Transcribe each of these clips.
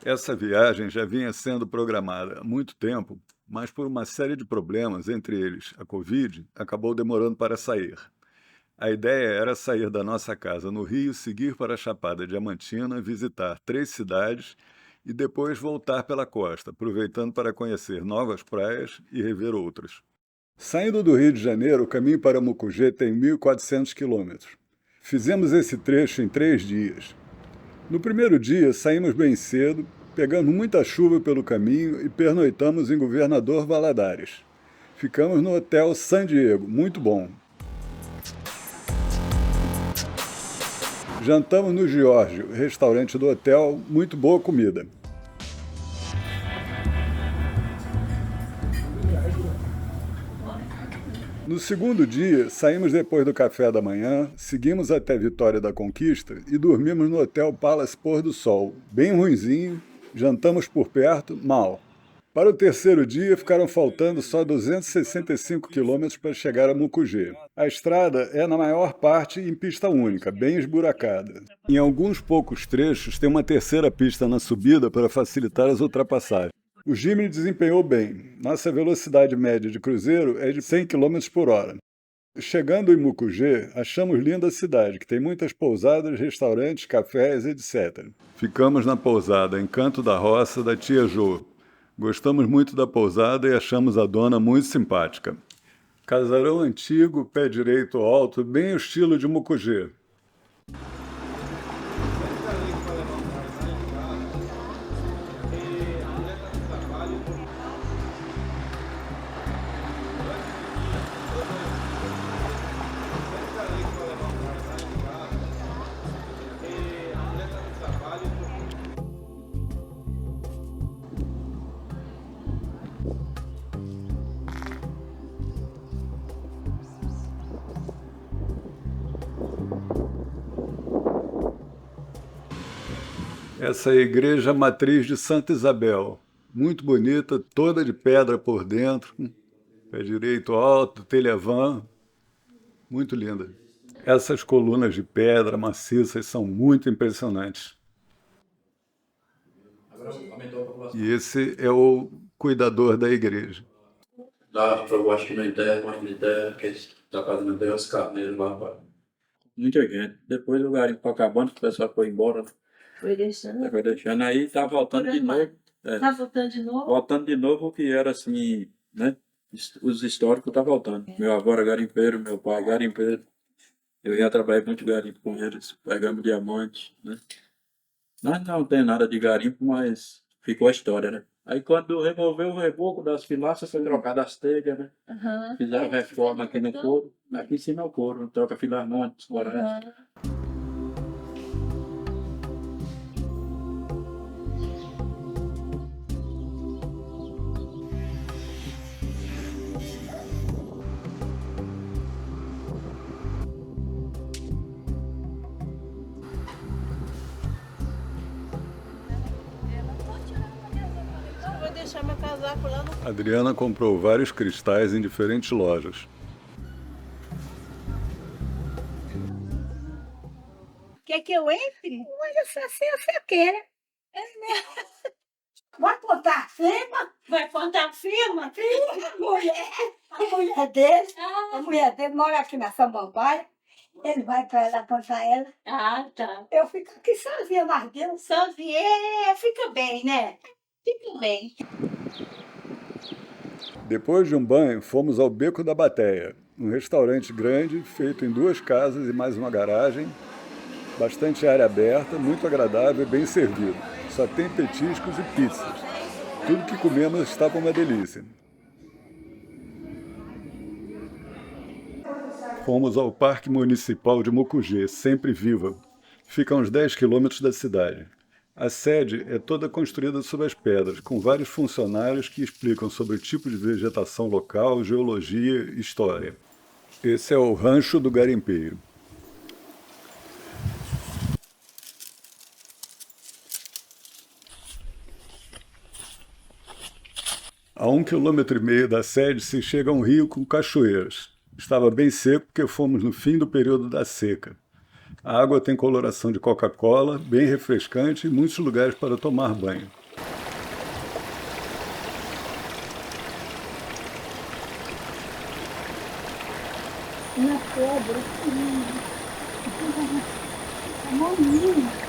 Essa viagem já vinha sendo programada há muito tempo, mas por uma série de problemas, entre eles a Covid, acabou demorando para sair. A ideia era sair da nossa casa no Rio, seguir para a Chapada Diamantina, visitar 3 cidades e depois voltar pela costa, aproveitando para conhecer novas praias e rever outras. Saindo do Rio de Janeiro, o caminho para Mucugê tem 1.400 quilômetros. Fizemos esse trecho em 3 dias. No primeiro dia, saímos bem cedo, pegamos muita chuva pelo caminho e pernoitamos em Governador Valadares. Ficamos no Hotel San Diego, muito bom. Jantamos no Giorgio, restaurante do hotel, muito boa comida. No segundo dia, saímos depois do café da manhã, seguimos até Vitória da Conquista e dormimos no Hotel Palace Pôr do Sol, bem ruinzinho, jantamos por perto, mal. Para o terceiro dia, ficaram faltando só 265 quilômetros para chegar a Mucugê. A estrada é, na maior parte, em pista única, bem esburacada. Em alguns poucos trechos, tem uma terceira pista na subida para facilitar as ultrapassagens. O Jimny desempenhou bem. Nossa velocidade média de cruzeiro é de 100 km por hora. Chegando em Mucugê, achamos linda a cidade, que tem muitas pousadas, restaurantes, cafés, etc. Ficamos na pousada Encanto da Roça da Tia Jô. Gostamos muito da pousada e achamos a dona muito simpática. Casarão antigo, pé direito alto, bem o estilo de Mucugê. Essa é a igreja matriz de Santa Isabel. Muito bonita, toda de pedra por dentro, pé direito alto, telha-vã, muito linda. Essas colunas de pedra maciças são muito impressionantes. E esse é o cuidador da igreja. Dá para eu acho que não enterra, mas não enterra, que está fazendo até os carneiros lá, pai. Muita gente. Depois o garimpo foi acabando, o pessoal foi embora, né? Foi deixando. Foi deixando aí, tá voltando de novo. Tá voltando de novo? Voltando de novo, o que era assim, né? Os históricos tá voltando. Meu avô era garimpeiro, meu pai garimpeiro. Eu já trabalhei muito garimpo com eles, pegamos diamante, né? Nós não tem nada de garimpo, mas ficou a história, né? Aí quando removeu o reboco das pilaças, foi trocado as telhas, né? Aham. Fizeram reforma aqui no couro. Aqui em cima é o couro, troca filarmônicos, corantes. Aham. Eu vou deixar meu casaco lá no... Adriana comprou vários cristais em diferentes lojas. Quer que eu entre? Olha só, se você quer. Vai contar a firma? Vai contar a firma? A mulher dele mora aqui na Samambaia. Ele vai para ela contar ela. Ah, tá. Eu fico aqui sozinha, mas Deus. Sozinha, fica bem, né? Fica bem. Depois de um banho, fomos ao Beco da Bateia, um restaurante grande, feito em 2 casas e mais uma garagem, bastante área aberta, muito agradável e bem servido. Só tem petiscos e pizzas. Tudo que comemos estava uma delícia. Fomos ao Parque Municipal de Mucugê, sempre viva. Fica a uns 10 quilômetros da cidade. A sede é toda construída sob as pedras, com vários funcionários que explicam sobre o tipo de vegetação local, geologia e história. Esse é o Rancho do Garimpeiro. A 1,5 km da sede se chega a um rio com cachoeiras. Estava bem seco porque fomos no fim do período da seca. A água tem coloração de Coca-Cola, bem refrescante e muitos lugares para tomar banho. Uma cobra. Maninho.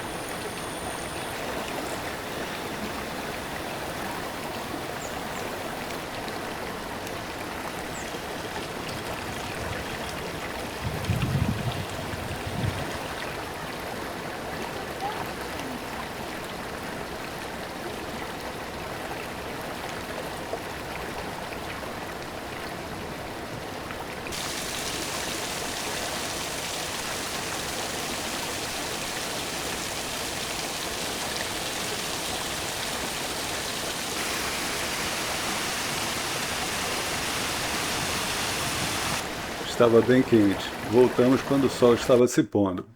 Estava bem quente. Voltamos quando o sol estava se pondo.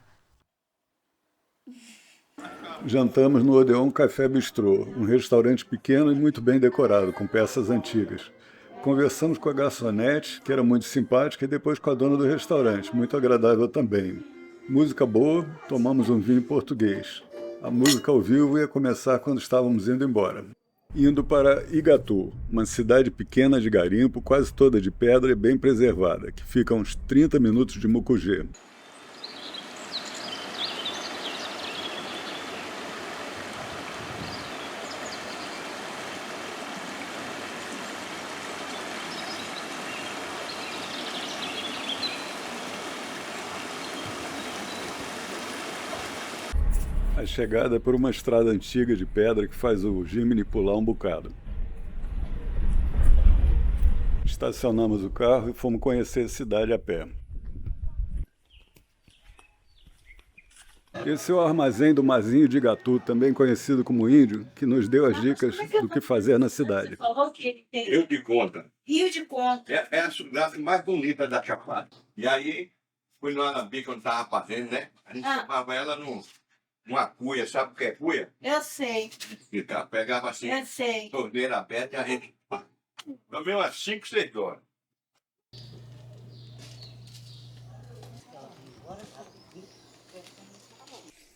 Jantamos no Odeon Café Bistrô, um restaurante pequeno e muito bem decorado, com peças antigas. Conversamos com a garçonete, que era muito simpática, e depois com a dona do restaurante, muito agradável também. Música boa, tomamos um vinho português. A música ao vivo ia começar quando estávamos indo embora. Indo para Igatu, uma cidade pequena de garimpo, quase toda de pedra e bem preservada, que fica a uns 30 minutos de Mucugê. A chegada é por uma estrada antiga de pedra que faz o Jimny pular um bocado. Estacionamos o carro e fomos conhecer a cidade a pé. Esse é o armazém do Mazinho de Igatu, também conhecido como Índio, que nos deu as dicas do que fazer na cidade. Falou que ele tem Rio de Conta. Rio de Conta. É a cidade mais bonita da Chapada. E aí, fui lá na bica onde estava fazendo, né? A gente chamava ela numa cuia, sabe o que é cuia? Eu sei, E tá, pegava assim, eu sei. torneira aberta e a gente... Também umas 5, 6 horas.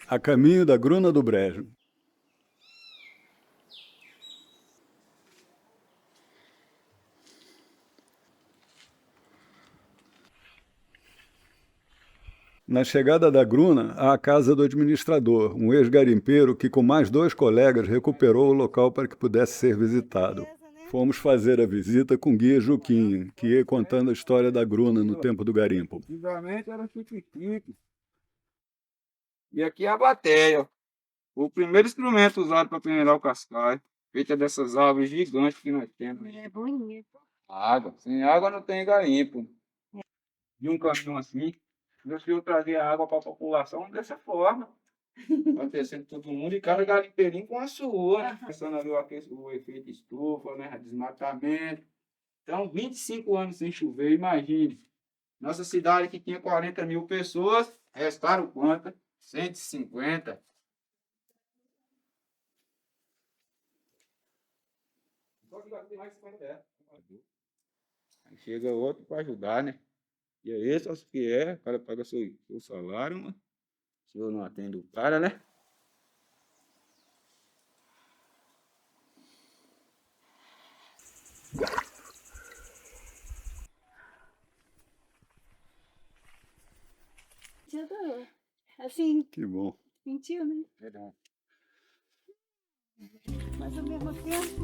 A caminho da Gruna do Brejo. Na chegada da Gruna, há a casa do administrador, um ex-garimpeiro que, com mais 2 colegas, recuperou o local para que pudesse ser visitado. Fomos fazer a visita com o guia Juquinha, que ia contando a história da Gruna no tempo do garimpo. Antigamente era chique-chique. E aqui é a bateia. O primeiro instrumento usado para peneirar o cascalho, feita dessas árvores gigantes que nós temos. É bonito. Água. Sem água não tem garimpo. De um caminhão assim, Deus queria trazer água para a população dessa forma. Abastecendo todo mundo e cada garimpeirinho com a sua, né? Pensando ali o efeito estufa, né? Desmatamento. Então, 25 anos sem chover, imagine. Nossa cidade que tinha 40 mil pessoas, restaram quanto? 150. Aí chega outro para ajudar, né? E é esse, acho que é, o cara paga seu salário, mano. Se eu não atendo o cara, né? Assim, Que bom. sentiu, né? Verdade. Mas ao mesmo tempo,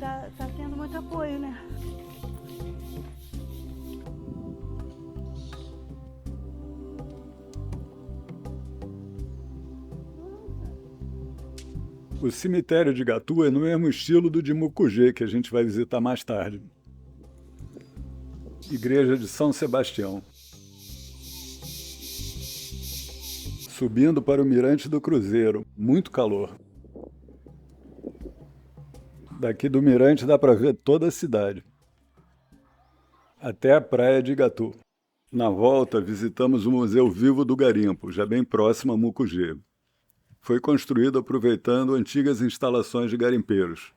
tá tendo muito apoio, né? O cemitério de Igatu é no mesmo estilo do de Mucugê, que a gente vai visitar mais tarde. Igreja de São Sebastião. Subindo para o Mirante do Cruzeiro, muito calor. Daqui do Mirante dá para ver toda a cidade. Até a praia de Igatu. Na volta, visitamos o Museu Vivo do Garimpo, já bem próximo a Mucugê. Foi construído aproveitando antigas instalações de garimpeiros.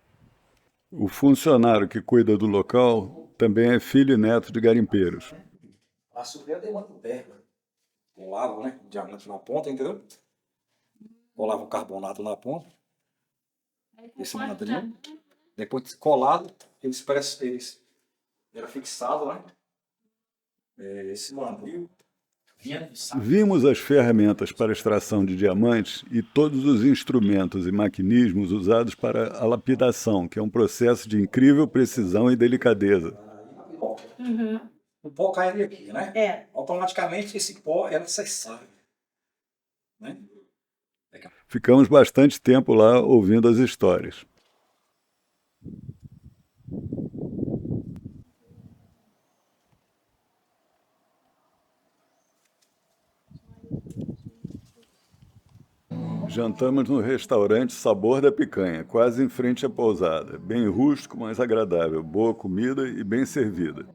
O funcionário que cuida do local também é filho e neto de garimpeiros. A Suprema tem uma coberta. Colava, né? O diamante na ponta, entendeu? Colava o carbonato na ponta. Esse mandril. Depois colado, eles era fixado, né? Esse mandril vinha de saco. Vimos as ferramentas para extração de diamantes e todos os instrumentos e maquinismos usados para a lapidação, que é um processo de incrível precisão e delicadeza. O pó cairia aqui, né? É. Automaticamente esse pó era cessado, né? Ficamos bastante tempo lá ouvindo as histórias. Jantamos no restaurante Sabor da Picanha, quase em frente à pousada. Bem rústico, mas agradável. Boa comida e bem servida.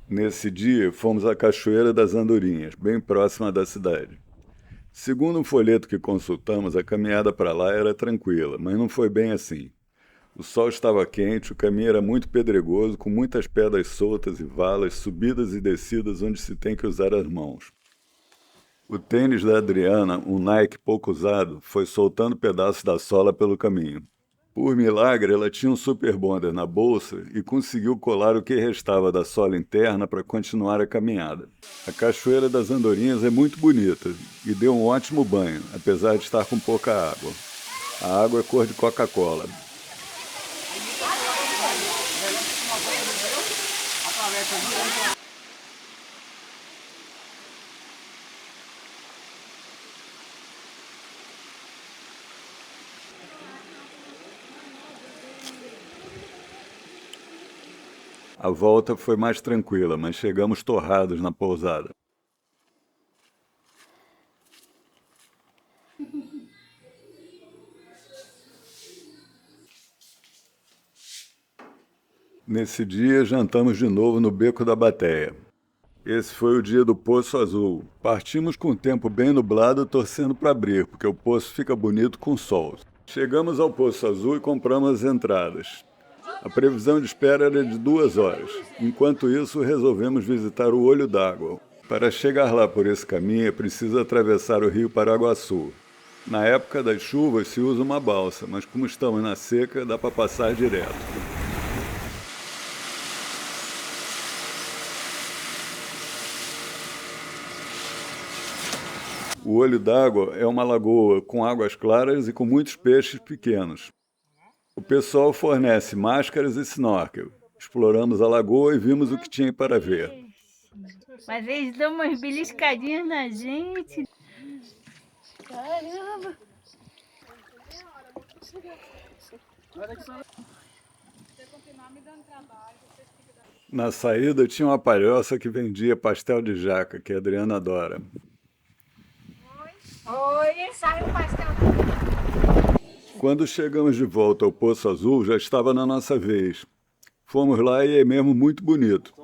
Nesse dia, fomos à Cachoeira das Andorinhas, bem próxima da cidade. Segundo um folheto que consultamos, a caminhada para lá era tranquila, mas não foi bem assim. O sol estava quente, o caminho era muito pedregoso, com muitas pedras soltas e valas, subidas e descidas onde se tem que usar as mãos. O tênis da Adriana, um Nike pouco usado, foi soltando pedaços da sola pelo caminho. Por milagre, ela tinha um super bonder na bolsa e conseguiu colar o que restava da sola interna para continuar a caminhada. A Cachoeira das Andorinhas é muito bonita e deu um ótimo banho, apesar de estar com pouca água. A água é cor de Coca-Cola. A volta foi mais tranquila, mas chegamos torrados na pousada. Nesse dia, jantamos de novo no Beco da Bateia. Esse foi o dia do Poço Azul. Partimos com o tempo bem nublado, torcendo para abrir, porque o poço fica bonito com sol. Chegamos ao Poço Azul e compramos as entradas. A previsão de espera era de 2 horas. Enquanto isso, resolvemos visitar o Olho d'Água. Para chegar lá por esse caminho, é preciso atravessar o rio Paraguaçu. Na época das chuvas se usa uma balsa, mas como estamos na seca, dá para passar direto. O Olho d'Água é uma lagoa com águas claras e com muitos peixes pequenos. O pessoal fornece máscaras e snorkel. Exploramos a lagoa e vimos o que tinha para ver. Mas eles dão umas beliscadinhas na gente. Caramba! Na saída tinha uma palhoça que vendia pastel de jaca, que a Adriana adora. Oi, sai o pastel. Quando chegamos de volta ao Poço Azul, já estava na nossa vez. Fomos lá e é mesmo muito bonito.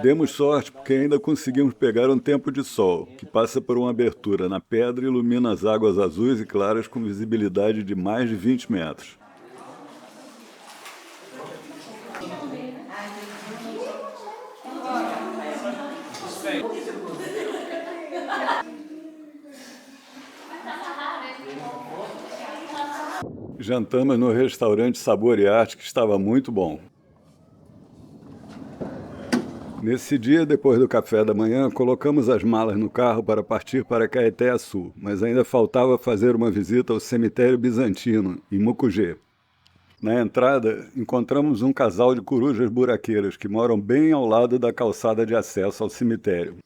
Demos sorte porque ainda conseguimos pegar um tempo de sol, que passa por uma abertura na pedra e ilumina as águas azuis e claras com visibilidade de mais de 20 metros. Jantamos no restaurante Sabor e Arte, que estava muito bom. Nesse dia, depois do café da manhã, colocamos as malas no carro para partir para Caeté-Açu, mas ainda faltava fazer uma visita ao cemitério bizantino, em Mucugê. Na entrada, encontramos um casal de corujas buraqueiras que moram bem ao lado da calçada de acesso ao cemitério.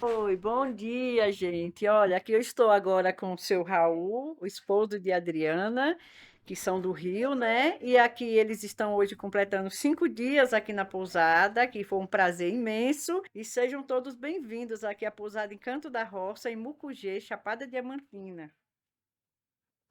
Oi, bom dia, gente. Olha, aqui eu estou agora com o seu Raul, o esposo de Adriana, que são do Rio, né? E aqui eles estão hoje completando 5 dias aqui na pousada, que foi um prazer imenso. E sejam todos bem-vindos aqui à pousada Encanto da Roça, em Mucugê, Chapada Diamantina.